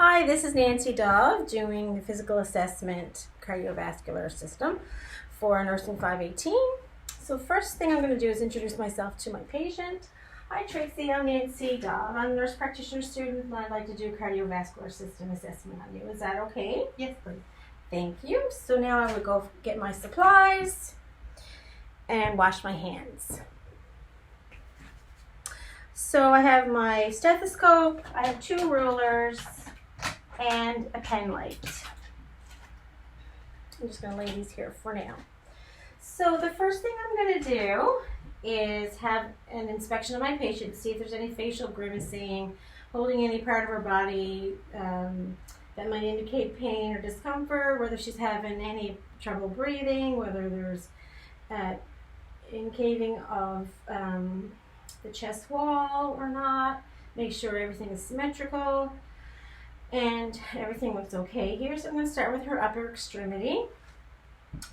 Hi, this is Nancy Dove doing the physical assessment cardiovascular system for nursing 518. So first thing I'm going to do is introduce myself to my patient. Hi Tracy, I'm Nancy Dove. I'm a nurse practitioner student and I'd like to do cardiovascular system assessment on you. Is that okay? Yes, please. Thank you. So now I would go get my supplies and wash my hands. So I have my stethoscope, I have 2 rulers, and a pen light. I'm just going to lay these here for now. So the first thing I'm going to do is have an inspection of my patient, see if there's any facial grimacing, holding any part of her body that might indicate pain or discomfort, whether she's having any trouble breathing, whether there's incaving of the chest wall or not. Make sure everything is symmetrical and everything looks okay here. So I'm going to start with her upper extremity.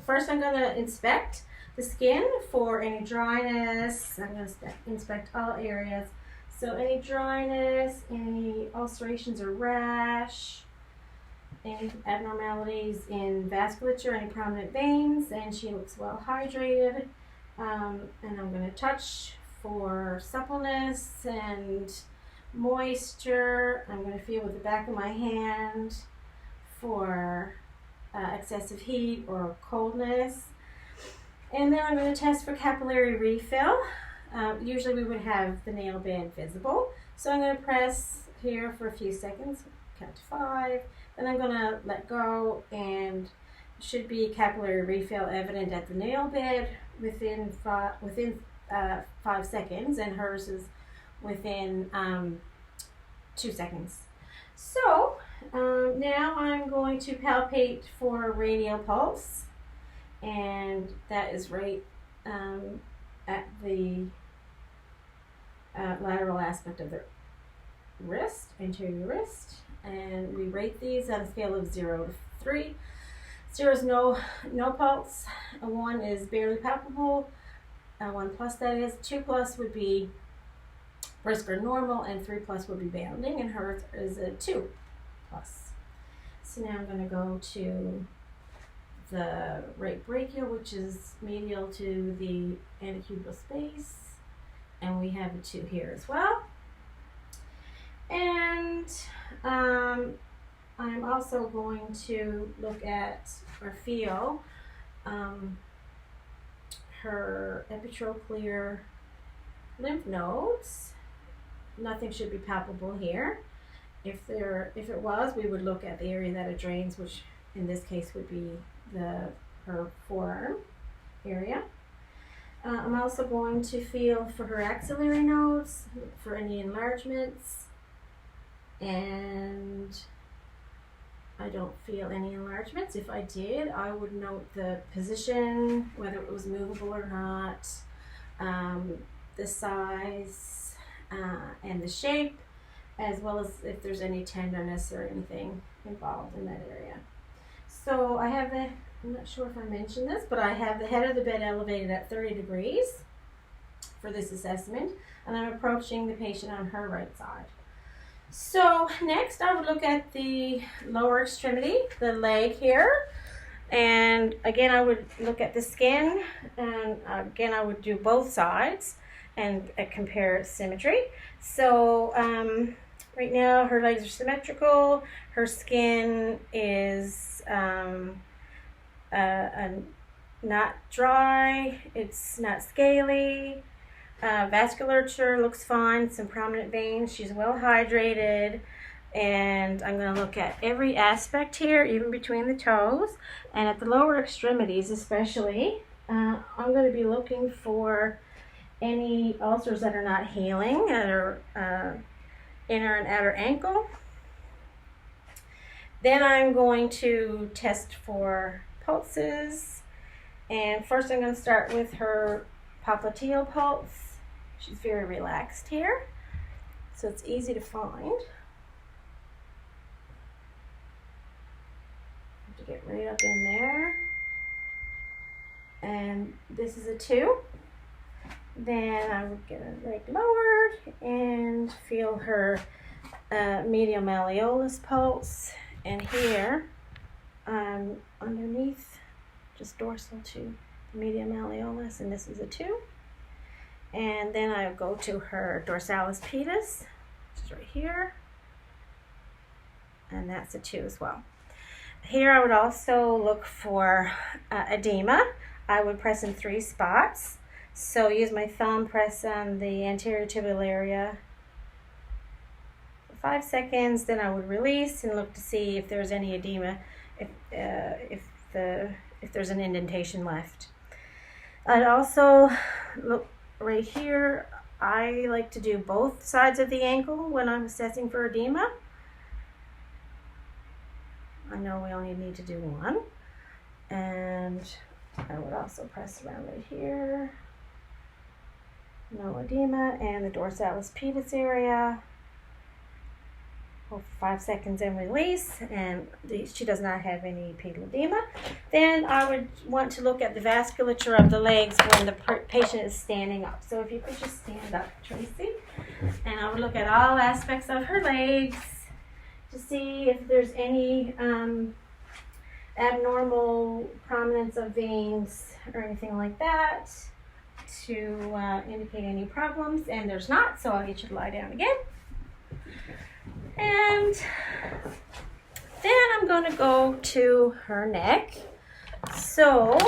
First I'm going to inspect the skin for any dryness. I'm going to inspect all areas. So any dryness, any ulcerations or rash, any abnormalities in vasculature, any prominent veins, and she looks well hydrated. And I'm going to touch for suppleness and moisture. I'm going to feel with the back of my hand for excessive heat or coldness. And then I'm going to test for capillary refill. Usually we would have the nail bed visible. So I'm going to press here for a few seconds, count to 5. Then I'm going to let go, and should be capillary refill evident at the nail bed within 5 seconds, and hers is within 2 seconds. So now I'm going to palpate for a radial pulse, and that is right at the lateral aspect of the wrist, anterior wrist, and we rate these on a scale of 0 to 3. 0 is no pulse, 1 is barely palpable, 1 plus that is, 2 plus would be brisk or normal, and 3 plus would be bounding, and hers is a 2 plus. So now I'm going to go to the right brachial, which is medial to the antecubital space, and we have a 2 here as well. And I'm also going to look at or feel her epitrochlear lymph nodes. Nothing should be palpable here. If it was, we would look at the area that it drains, which in this case would be her forearm area. I'm also going to feel for her axillary nodes, for any enlargements, and I don't feel any enlargements. If I did, I would note the position, whether it was movable or not, the size, and the shape, as well as if there's any tenderness or anything involved in that area. So I have I'm not sure if I mentioned this, but I have the head of the bed elevated at 30 degrees for this assessment, and I'm approaching the patient on her right side. So next I would look at the lower extremity, the leg here, and again I would look at the skin, and again I would do both sides and compare symmetry. So right now her legs are symmetrical, her skin is not dry, it's not scaly, vasculature looks fine, some prominent veins, she's well hydrated, and I'm going to look at every aspect here, even between the toes, and at the lower extremities especially. I'm going to be looking for any ulcers that are not healing at her inner and outer ankle. Then I'm going to test for pulses, and first I'm going to start with her popliteal pulse. She's very relaxed here, so it's easy to find. Have to get right up in there, and this is a 2. Then I would get her leg lowered and feel her medial malleolus pulse, and here underneath, just dorsal to medial malleolus, and this is a 2. And then I go to her dorsalis pedis, which is right here, and that's a 2 as well. Here I would also look for edema. I would press in 3 spots. So use my thumb, press on the anterior tibial area for 5 seconds, then I would release and look to see if there's any edema, if there's an indentation left. I'd also look right here. I like to do both sides of the ankle when I'm assessing for edema. I know we only need to do one. And I would also press around right here. No edema. And the dorsalis pedis area. Hold for 5 seconds and release. And she does not have any pedal edema. Then I would want to look at the vasculature of the legs when the patient is standing up. So if you could just stand up, Tracy. And I would look at all aspects of her legs to see if there's any abnormal prominence of veins or anything like that to indicate any problems. And there's not, so I'll get you to lie down again. And then I'm going to go to her neck. So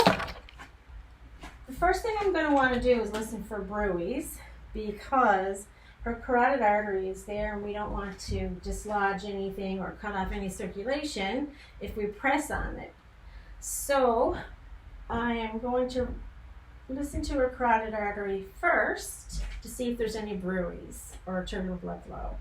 the first thing I'm going to want to do is listen for bruits, because her carotid artery is there and we don't want to dislodge anything or cut off any circulation if we press on it. So I am going to listen to her carotid artery first to see if there's any bruits or turbulent blood flow.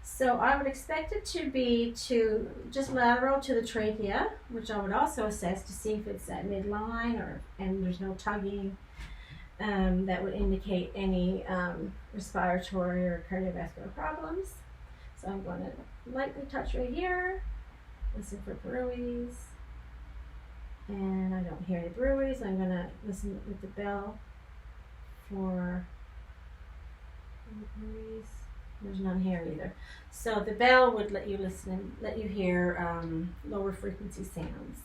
So I would expect it to be just lateral to the trachea, which I would also assess to see if it's at midline and there's no tugging that would indicate any respiratory or cardiovascular problems. So I'm going to lightly touch right here, listen for bruits, and I don't hear any bruits. I'm going to listen with the bell for bruits. There's none here either. So the bell would let you listen, let you hear lower frequency sounds.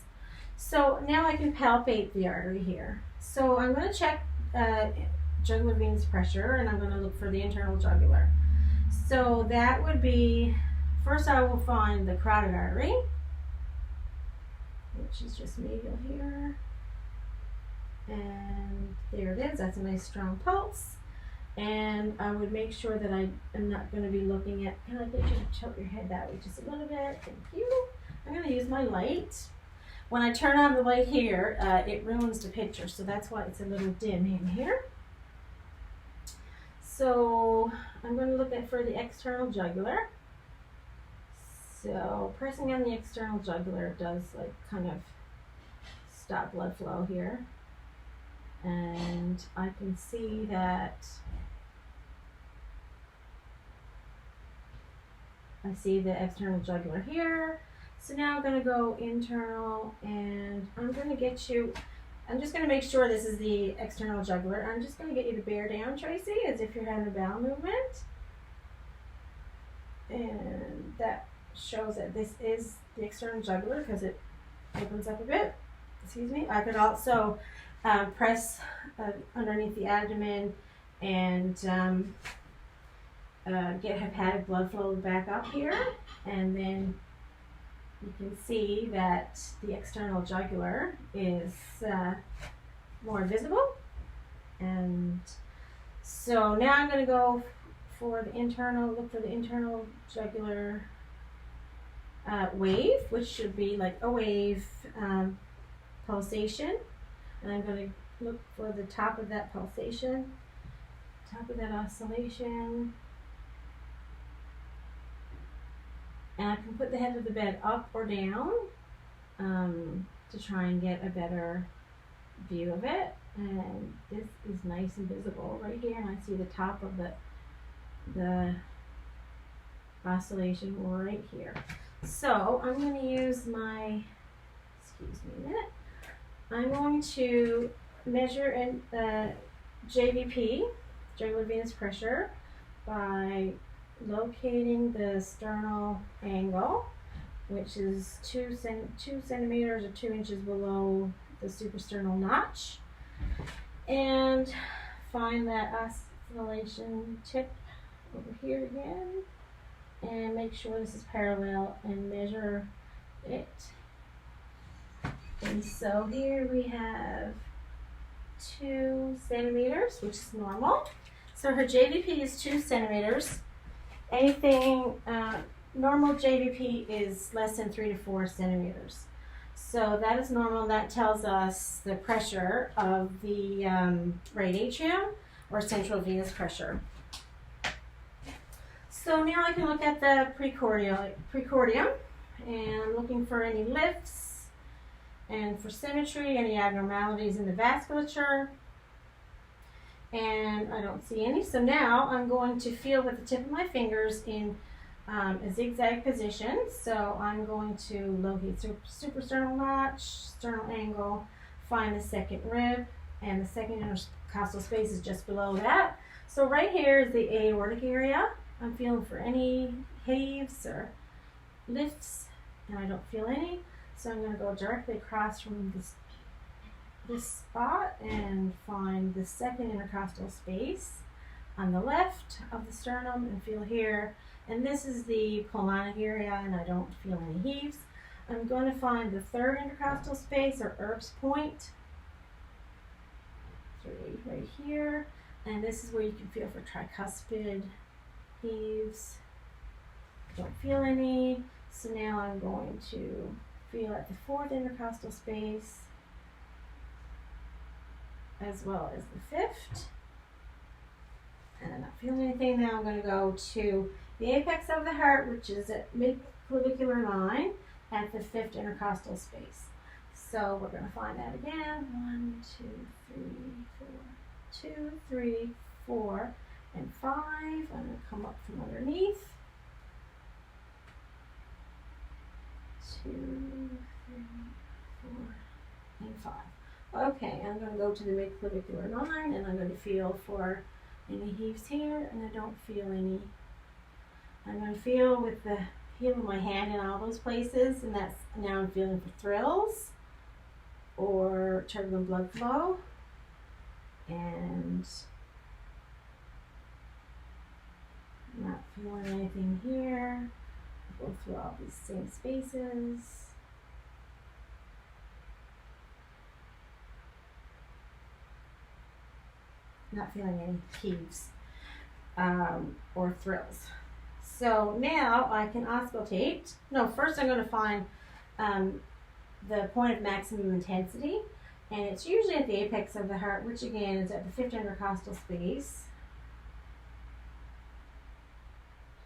So now I can palpate the artery here. So I'm going to check jugular venous pressure, and I'm going to look for the internal jugular. So that would be, first I will find the carotid artery, which is just medial here. And there it is. That's a nice strong pulse. And I would make sure that I am not going to be looking at, can I get you to tilt your head that way just a little bit? Thank you. I'm going to use my light. When I turn on the light here, it ruins the picture, so that's why it's a little dim in here. So I'm going to look at for the external jugular. So pressing on the external jugular does like kind of stop blood flow here. And I can see that I see the external jugular here. So now I'm going to go internal, and I'm going to get you, I'm just going to make sure this is the external jugular. I'm just going to get you to bear down, Tracy, as if you're having a bowel movement. And that shows that this is the external jugular because it opens up a bit. Excuse me. I could also press underneath the abdomen and get hepatic blood flow back up here, and then you can see that the external jugular is more visible. And so now I'm going to go for the internal, look for the internal jugular wave, which should be like a wave pulsation. And I'm going to look for the top of that pulsation, top of that oscillation. And I can put the head of the bed up or down to try and get a better view of it. And this is nice and visible right here. And I see the top of the oscillation right here. So I'm going to use my, excuse me a minute, I'm going to measure in JVP, jugular venous pressure, by locating the sternal angle, which is 2 centimeters or 2 inches below the suprasternal notch, and find that oscillation tip over here again, and make sure this is parallel and measure it. And so here we have 2 centimeters, which is normal. So her JVP is 2 centimeters. Anything normal JVP is less than 3 to 4 centimeters. So that is normal. That tells us the pressure of the right atrium, or central venous pressure. So now I can look at the precordium, and I'm looking for any lifts, and for symmetry, any abnormalities in the vasculature, and I don't see any. So now I'm going to feel with the tip of my fingers in a zigzag position. So I'm going to locate suprasternal notch, sternal angle, find the second rib, and the second intercostal space is just below that. So right here is the aortic area. I'm feeling for any heaves or lifts, and I don't feel any. So I'm going to go directly across from this spot and find the second intercostal space on the left of the sternum and feel here. And this is the pulmonic area, and I don't feel any heaves. I'm going to find the third intercostal space, or Erb's point, right here. And this is where you can feel for tricuspid heaves. Don't feel any. So now I'm going to feel at the fourth intercostal space, as well as the fifth. And I'm not feeling anything. Now I'm going to go to the apex of the heart, which is at mid-clavicular line, at the fifth intercostal space. So we're going to find that again. 1, 2, 3, 4. 2, 3, 4, and 5. I'm going to come up from underneath. 2, 3, 4, and 5. Okay, I'm going to go to the mid-clavicular line, and I'm going to feel for any heaves here, and I don't feel any. I'm going to feel with the heel of my hand in all those places, and that's now I'm feeling for thrills or turbulent blood flow, and not feeling anything here. I'll go through all these same spaces. Not feeling any heaves or thrills. So now I can auscultate. No, first I'm going to find the point of maximum intensity, and it's usually at the apex of the heart, which again is at the fifth intercostal space.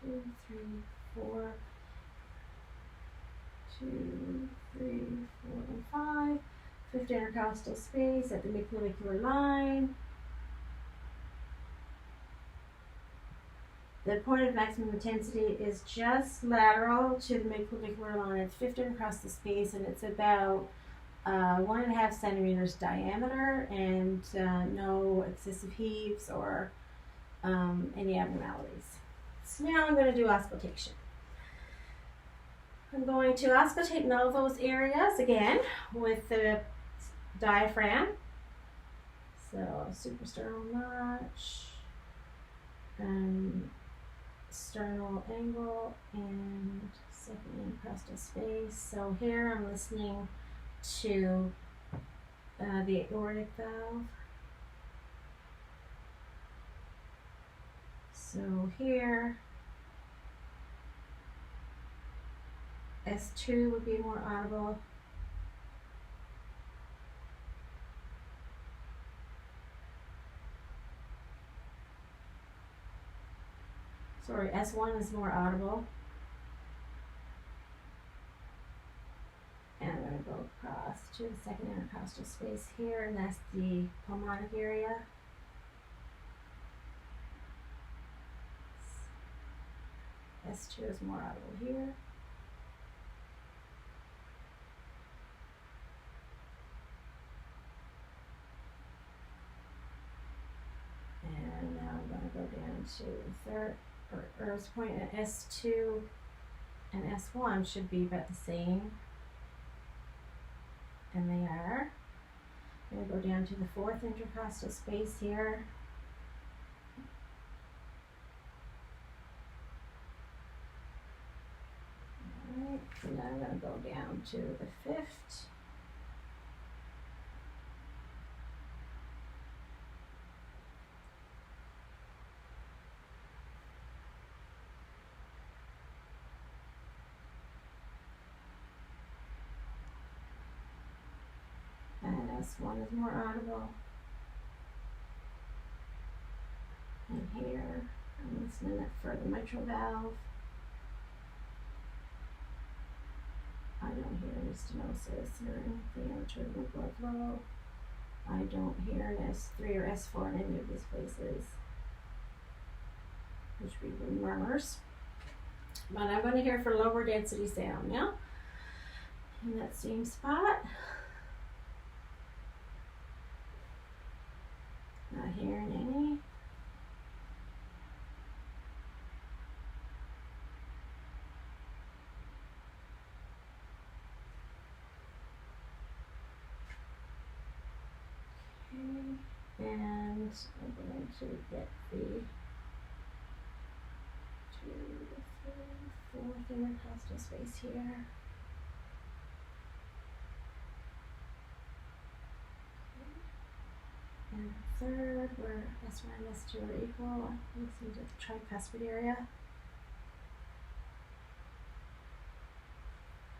2, 3, 4. 2, 3, 4, and 5. Fifth intercostal space at the mid-clavicular line. The point of maximum intensity is just lateral to the mid-clavicular line. It's fifth intercostal space, and it's about 1.5 centimeters diameter, and no excessive heaves or any abnormalities. So now I'm going to do auscultation. I'm going to auscultate in all those areas again with the diaphragm. So suprasternal notch, sternal angle, and second intercostal space. So here I'm listening to the aortic valve. So here, S2 would be more audible. Sorry, S1 is more audible. And I'm going to go across to the second intercostal space here, and that's the pulmonic area. S2 is more audible here. And now I'm going to go down to the third or this point at S2 and S1 should be about the same. And they are. I'm going to go down to the fourth intercostal space here. Alright, and then I'm going to go down to the fifth. And S1 is more audible. And here, I'm listening for the mitral valve. I don't hear any stenosis or anything or turbulent blood flow. I don't hear an S3 or S4 in any of these places, which would be murmurs. But I'm going to hear for lower density sound now. In that same spot. Not hearing any. Okay. And I'm going to get the 2, 3, 4th intercostal space here. And third, where S1 and S2 are equal, listen to the tricuspid area.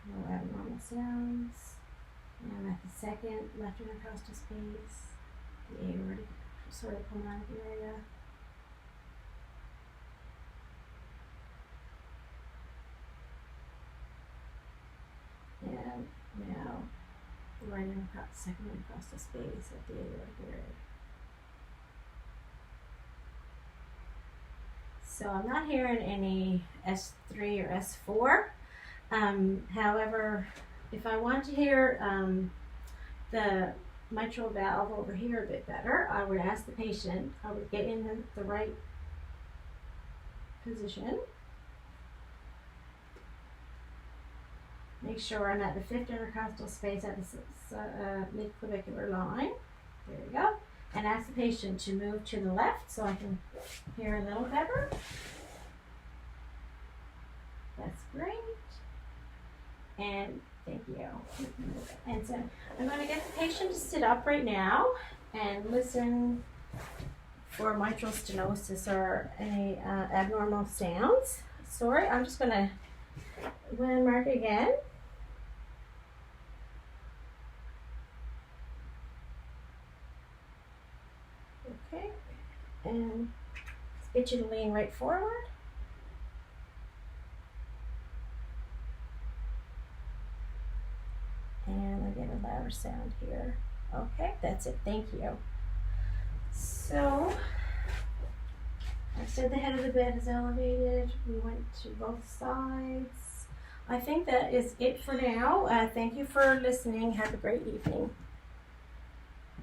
No abnormal sounds. And I'm at the second left intercostal space, the aortic sort of pulmonary area. And now the right second intercostal space at the aortic area. So I'm not hearing any S3 or S4. However, if I want to hear the mitral valve over here a bit better, I would ask the patient, I would get in the right position. Make sure I'm at the 5th intercostal space at the mid-clavicular line. There we go. And ask the patient to move to the left so I can hear a little better. That's great. And thank you. And so I'm going to get the patient to sit up right now and listen for mitral stenosis or any abnormal sounds. Sorry, I'm just going to landmark again. Okay, and let's get you to lean right forward. And I get a louder sound here. Okay, that's it. Thank you. So, I said the head of the bed is elevated. We went to both sides. I think that is it for now. Thank you for listening. Have a great evening.